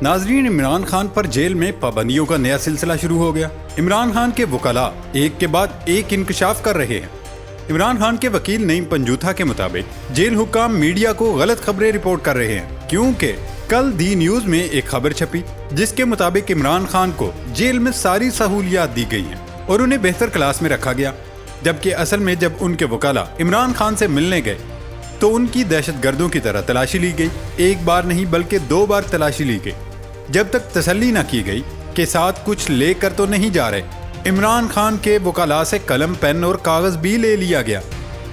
ناظرین، عمران خان پر جیل میں پابندیوں کا نیا سلسلہ شروع ہو گیا۔ عمران خان کے وکلاء ایک کے بعد ایک انکشاف کر رہے ہیں۔ عمران خان کے وکیل نعیم پنجوتھا کے مطابق جیل حکام میڈیا کو غلط خبریں رپورٹ کر رہے ہیں، کیونکہ کل دی نیوز میں ایک خبر چھپی جس کے مطابق عمران خان کو جیل میں ساری سہولیات دی گئی ہیں اور انہیں بہتر کلاس میں رکھا گیا، جبکہ اصل میں جب ان کے وکلاء عمران خان سے ملنے گئے تو ان کی دہشت گردوں کی طرح تلاشی لی گئی۔ ایک بار نہیں بلکہ 2 بار تلاشی لی گئی، جب تک تسلی نہ کی گئی کہ ساتھ کچھ لے کر تو نہیں جا رہے۔ عمران خان کے وکلاء سے قلم، پین اور کاغذ بھی لے لیا گیا،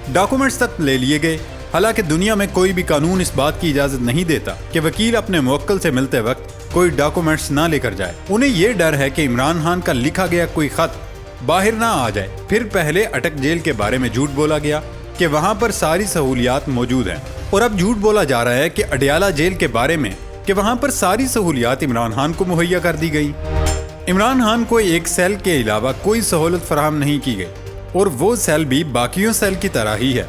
ڈاکومنٹس تک لے لیے گئے، حالانکہ دنیا میں کوئی بھی قانون اس بات کی اجازت نہیں دیتا کہ وکیل اپنے موکل سے ملتے وقت کوئی ڈاکومنٹس نہ لے کر جائے۔ انہیں یہ ڈر ہے کہ عمران خان کا لکھا گیا کوئی خط باہر نہ آ جائے۔ پھر پہلے اٹک جیل کے بارے میں جھوٹ بولا گیا کہ وہاں پر ساری سہولیات موجود ہیں، اور اب جھوٹ بولا جا رہا ہے کہ اڈیالہ جیل کے بارے میں کہ وہاں پر ساری سہولیات عمران خان کو مہیا کر دی گئی۔ عمران خان کو ایک سیل کے علاوہ کوئی سہولت فراہم نہیں کی گئی، اور وہ سیل بھی باقیوں سیل کی طرح ہی ہے۔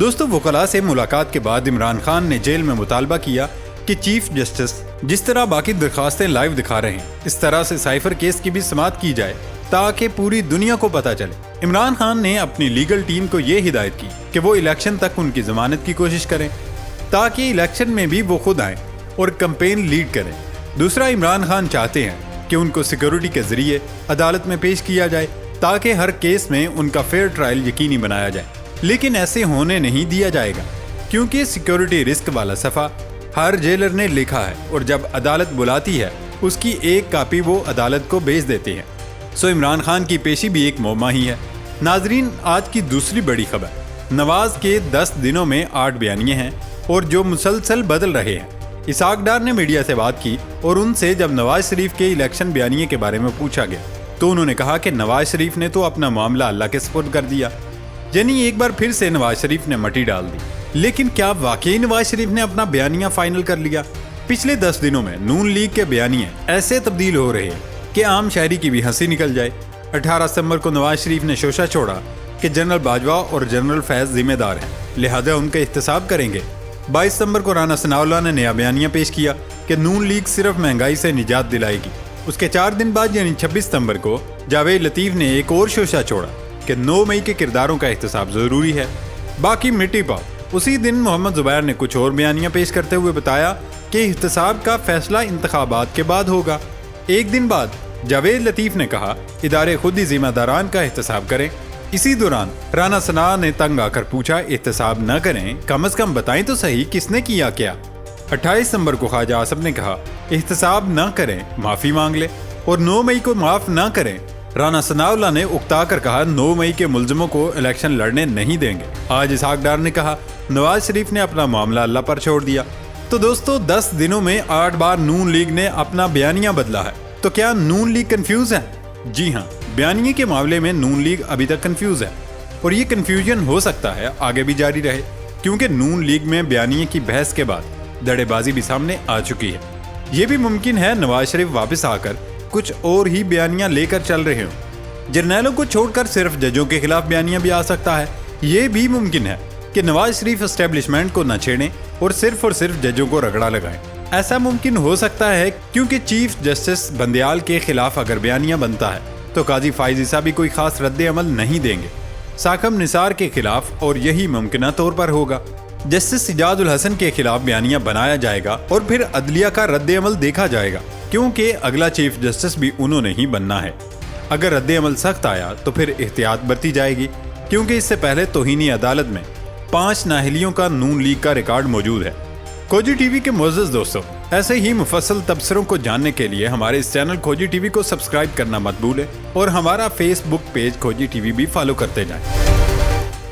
دوستو، وکلاء سے ملاقات کے بعد عمران خان نے جیل میں مطالبہ کیا کہ چیف جسٹس جس طرح باقی درخواستیں لائیو دکھا رہے ہیں، اس طرح سے سائفر کیس کی بھی سماعت کی جائے تاکہ پوری دنیا کو پتہ چلے۔ عمران خان نے اپنی لیگل ٹیم کو یہ ہدایت کی کہ وہ الیکشن تک ان کی ضمانت کی کوشش کریں تاکہ الیکشن میں بھی وہ خود آئیں اور کمپین لیڈ کریں۔ دوسرا، عمران خان چاہتے ہیں کہ ان کو سیکیورٹی کے ذریعے عدالت میں پیش کیا جائے تاکہ ہر کیس میں ان کا فیئر ٹرائل یقینی بنایا جائے، لیکن ایسے ہونے نہیں دیا جائے گا، کیونکہ سیکیورٹی رسک والا صفحہ ہر جیلر نے لکھا ہے، اور جب عدالت بلاتی ہے اس کی ایک کاپی وہ عدالت کو بھیج دیتے ہیں۔ سو عمران خان کی پیشی بھی ایک معمہ ہی ہے۔ ناظرین، آج کی دوسری بڑی خبر، نواز کے 10 دنوں میں 8 بیانیے ہیں اور جو مسلسل بدل رہے ہیں۔ اسحاق ڈار نے میڈیا سے بات کی اور ان سے جب نواز شریف کے الیکشن بیانیے کے بارے میں پوچھا گیا تو انہوں نے کہا کہ نواز شریف نے تو اپنا معاملہ اللہ کے سپرد کر دیا، یعنی ایک بار پھر سے نواز شریف نے مٹی ڈال دی۔ لیکن کیا واقعی نواز شریف نے اپنا بیانیہ فائنل کر لیا؟ پچھلے 10 دنوں میں نون لیگ کے بیانیے ایسے تبدیل ہو رہے ہیں کہ عام شہری کی بھی ہنسی نکل جائے۔ 18 ستمبر کو نواز شریف نے شوشہ چھوڑا کہ جنرل باجوہ اور جنرل فیض ذمہ دار ہیں، لہذا ان کا احتساب کریں گے۔ 22 ستمبر کو رانا ثناءاللہ نے نیا بیانیہ پیش کیا کہ نون لیگ صرف مہنگائی سے نجات دلائے گی۔ اس کے 4 دن بعد یعنی 26 ستمبر کو جاوید لطیف نے ایک اور شوشہ چھوڑا کہ 9 مئی کے کرداروں کا احتساب ضروری ہے، باقی مٹی پاؤ۔ اسی دن محمد زبیر نے کچھ اور بیانیہ پیش کرتے ہوئے بتایا کہ احتساب کا فیصلہ انتخابات کے بعد ہوگا۔ ایک دن بعد جاوید لطیف نے کہا ادارے خود ہی ذمہ داران کا احتساب کریں۔ اسی دوران رانا ثناء نے تنگ آ کر پوچھا احتساب نہ کریں، کم از کم بتائیں تو صحیح کس نے کیا کیا۔ 28 ستمبر کو خواجہ آصف نے کہا احتساب نہ کریں، معافی مانگ لے، اور 9 مئی کو معاف نہ کریں۔ رانا ثناءاللہ نے اکتا کر کہا 9 مئی کے ملزموں کو الیکشن لڑنے نہیں دیں گے۔ آج اسحاق ڈار نے کہا نواز شریف نے اپنا معاملہ اللہ پر چھوڑ دیا۔ تو دوستو، 10 دنوں میں 8 بار نون لیگ نے اپنا بیانیہ بدلا ہے، تو کیا نون لیگ کنفیوز ہے؟ جی ہاں، بیانیے کے معاملے میں نون لیگ ابھی تک کنفیوز ہے، اور یہ کنفیوژن ہو سکتا ہے آگے بھی جاری رہے، کیونکہ نون لیگ میں بیانیے کی بحث کے بعد دڑے بازی بھی سامنے آ چکی ہے۔ یہ بھی ممکن ہے نواز شریف واپس آ کر کچھ اور ہی بیانیہ لے کر چل رہے ہوں۔ جرنیلوں کو چھوڑ کر صرف ججوں کے خلاف بیانیہ بھی آ سکتا ہے۔ یہ بھی ممکن ہے کہ نواز شریف اسٹیبلشمنٹ کو نہ چھیڑیں اور صرف ججوں کو رگڑا لگائیں۔ ایسا ممکن ہو سکتا ہے کیونکہ چیف جسٹس بندیال کے خلاف اگر بیانیہ بنتا ہے تو قاضی فائز عیسیٰ بھی کوئی خاص رد عمل نہیں دیں گے۔ ساکم نثار کے خلاف اور یہی ممکنہ طور پر ہوگا۔ جسٹس سجاد الحسن کے خلاف بیانیہ بنایا جائے گا اور پھر عدلیہ کا رد عمل دیکھا جائے گا، کیونکہ اگلا چیف جسٹس بھی انہوں نے ہی بننا ہے۔ اگر رد عمل سخت آیا تو پھر احتیاط برتی جائے گی، کیونکہ اس سے پہلے توہین عدالت میں 5 نااہلیوں کا نون لیگ کا ریکارڈ موجود ہے۔ کھوجی ٹی وی کے معزز دوستو، ایسے ہی مفصل تبصروں کو جاننے کے لیے ہمارے اس چینل کھوجی ٹی وی کو سبسکرائب کرنا مت بھولیں، اور ہمارا فیس بک پیج کھوجی ٹی وی بھی فالو کرتے جائیں۔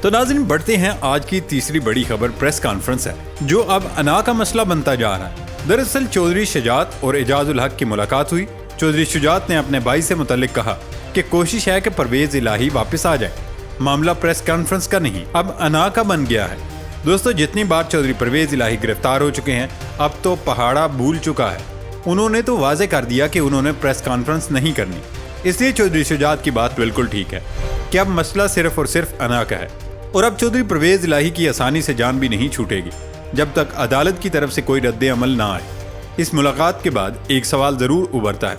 تو ناظرین، بڑھتے ہیں، آج کی تیسری بڑی خبر پریس کانفرنس ہے جو اب انا کا مسئلہ بنتا جا رہا ہے۔ دراصل چودھری شجاعت اور اعجاز الحق کی ملاقات ہوئی۔ چودھری شجاعت نے اپنے بھائی سے متعلق کہا کہ کوشش ہے کہ پرویز الہی واپس آ جائے، معاملہ پریس کانفرنس کا نہیں، اب انا کا بن گیا ہے۔ دوستو، جتنی بار چودھری پرویز الہی گرفتار ہو چکے ہیں اب تو پہاڑا بھول چکا ہے۔ انہوں نے تو واضح کر دیا کہ انہوں نے پریس کانفرنس نہیں کرنی، اس لیے چودھری شجاعت کی بات بالکل ٹھیک ہے کہ اب مسئلہ صرف اور صرف انا کا ہے، اور اب چودھری پرویز الہی کی آسانی سے جان بھی نہیں چھوٹے گی جب تک عدالت کی طرف سے کوئی رد عمل نہ آئے۔ اس ملاقات کے بعد ایک سوال ضرور ابھرتا ہے،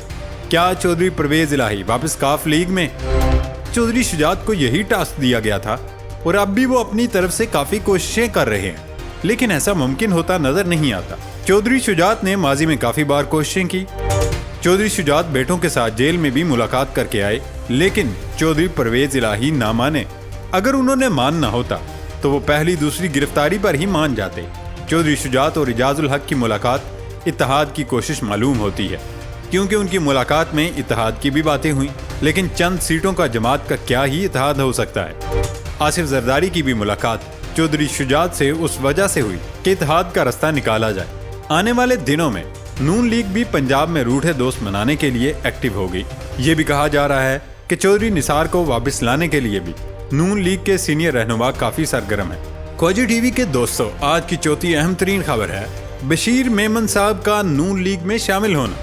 کیا چودھری پرویز الہی واپس کاف لیگ میں؟ چودھری شجاعت کو یہی ٹاسک دیا گیا تھا اور اب بھی وہ اپنی طرف سے کافی کوششیں کر رہے ہیں، لیکن ایسا ممکن ہوتا نظر نہیں آتا۔ چودھری شجاعت نے ماضی میں کافی بار کوششیں کی۔ چودھری شجاعت بیٹوں کے ساتھ جیل میں بھی ملاقات کر کے آئے، لیکن چودھری پرویز الہی نہ مانے۔ اگر انہوں نے ماننا ہوتا تو وہ پہلی دوسری گرفتاری پر ہی مان جاتے۔ چودھری شجاعت اور اعجاز الحق کی ملاقات اتحاد کی کوشش معلوم ہوتی ہے، کیونکہ ان کی ملاقات میں اتحاد کی بھی باتیں ہوئیں، لیکن چند سیٹوں کا جماعت کا کیا ہی اتحاد ہو سکتا ہے۔ آصف زرداری کی بھی ملاقات چودھری شجاعت سے اس وجہ سے ہوئی کہ اتحاد کا رستہ نکالا جائے۔ آنے والے دنوں میں نون لیگ بھی پنجاب میں روٹھے دوست منانے کے لیے ایکٹیو ہوگی۔ یہ بھی کہا جا رہا ہے کہ چودھری نثار کو واپس لانے کے لیے بھی نون لیگ کے سینئر رہنما کافی سرگرم ہیں۔ کھوجی ٹی وی کے دوستوں، آج کی چوتھی اہم ترین خبر ہے بشیر میمن صاحب کا نون لیگ میں شامل ہونا۔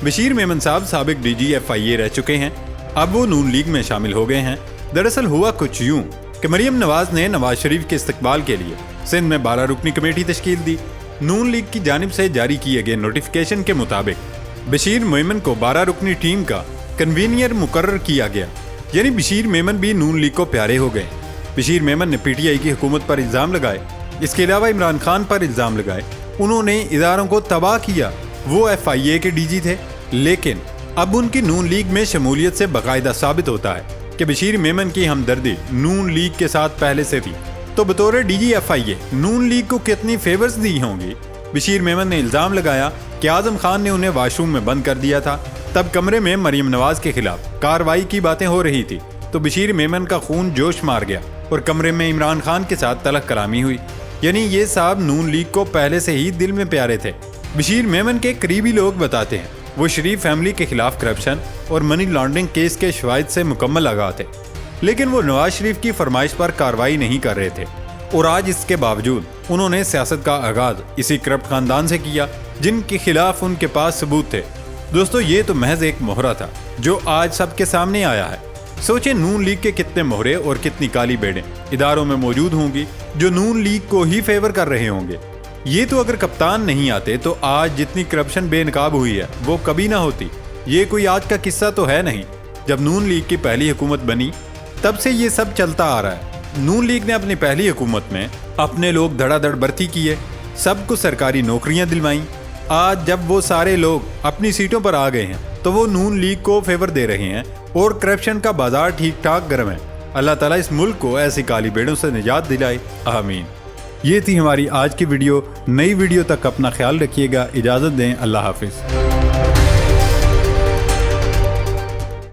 بشیر میمن صاحب سابق ڈی جی ایف آئی اے رہ چکے ہیں، اب وہ نون لیگ میں شامل ہو گئے ہیں۔ دراصل ہوا کچھ یوں کہ مریم نواز نے نواز شریف کے استقبال کے لیے سندھ میں 12 رکنی کمیٹی تشکیل دی۔ نون لیگ کی جانب سے جاری کیے گئے نوٹیفیکیشن کے مطابق بشیر میمن کو 12 رکنی ٹیم کا کنوینئر مقرر کیا گیا، یعنی بشیر میمن بھی نون لیگ کو پیارے ہو گئے۔ بشیر میمن نے پی ٹی آئی کی حکومت پر الزام لگائے، اس کے علاوہ عمران خان پر الزام لگائے، انہوں نے اداروں کو تباہ کیا۔ وہ ایف آئی اے کے ڈی جی تھے، لیکن اب ان کی نون لیگ میں شمولیت سے باقاعدہ ثابت ہوتا ہے کہ بشیر میمن کی ہمدردی نون لیگ کے ساتھ پہلے سے تھی۔ تو بطور ڈی جی ایف آئی اے نون لیگ کو کتنی فیورز دی ہوں گی؟ بشیر میمن نے الزام لگایا کہ اعظم خان نے انہیں واش روم میں بند کر دیا تھا، تب کمرے میں مریم نواز کے خلاف کارروائی کی باتیں ہو رہی تھی، تو بشیر میمن کا خون جوش مار گیا اور کمرے میں عمران خان کے ساتھ تلخ کلامی ہوئی۔ یعنی یہ صاحب نون لیگ کو پہلے سے ہی دل میں پیارے تھے۔ بشیر میمن کے قریبی لوگ بتاتے ہیں وہ شریف فیملی کے خلاف کرپشن اور منی لانڈرنگ کیس کے شواہد سے مکمل آگاہ تھے، لیکن وہ نواز شریف کی فرمائش پر کارروائی نہیں کر رہے تھے، اور آج اس کے باوجود انہوں نے سیاست کا آغاز اسی کرپٹ خاندان سے کیا جن کے خلاف ان کے پاس ثبوت تھے۔ دوستو، یہ تو محض ایک مہرہ تھا جو آج سب کے سامنے آیا ہے۔ سوچیں نون لیگ کے کتنے مہرے اور کتنی کالی بیڑیں اداروں میں موجود ہوں گی جو نون لیگ کو ہی فیور کر رہے ہوں گے۔ یہ تو اگر کپتان نہیں آتے تو آج جتنی کرپشن بے نقاب ہوئی ہے وہ کبھی نہ ہوتی۔ یہ کوئی آج کا قصہ تو ہے نہیں، جب نون لیگ کی پہلی حکومت بنی تب سے یہ سب چلتا آ رہا ہے۔ نون لیگ نے اپنی پہلی حکومت میں اپنے لوگ دھڑا دھڑ بھرتی کیے، سب کو سرکاری نوکریاں دلوائیں۔ آج جب وہ سارے لوگ اپنی سیٹوں پر آ گئے ہیں تو وہ نون لیگ کو فیور دے رہے ہیں اور کرپشن کا بازار ٹھیک ٹھاک گرم ہے۔ اللہ تعالیٰ اس ملک کو ایسی کالی بیڑوں سے نجات دلائے، آمین۔ یہ تھی ہماری آج کی ویڈیو۔ نئی ویڈیو تک اپنا خیال رکھیے گا، اجازت دیں، اللہ حافظ۔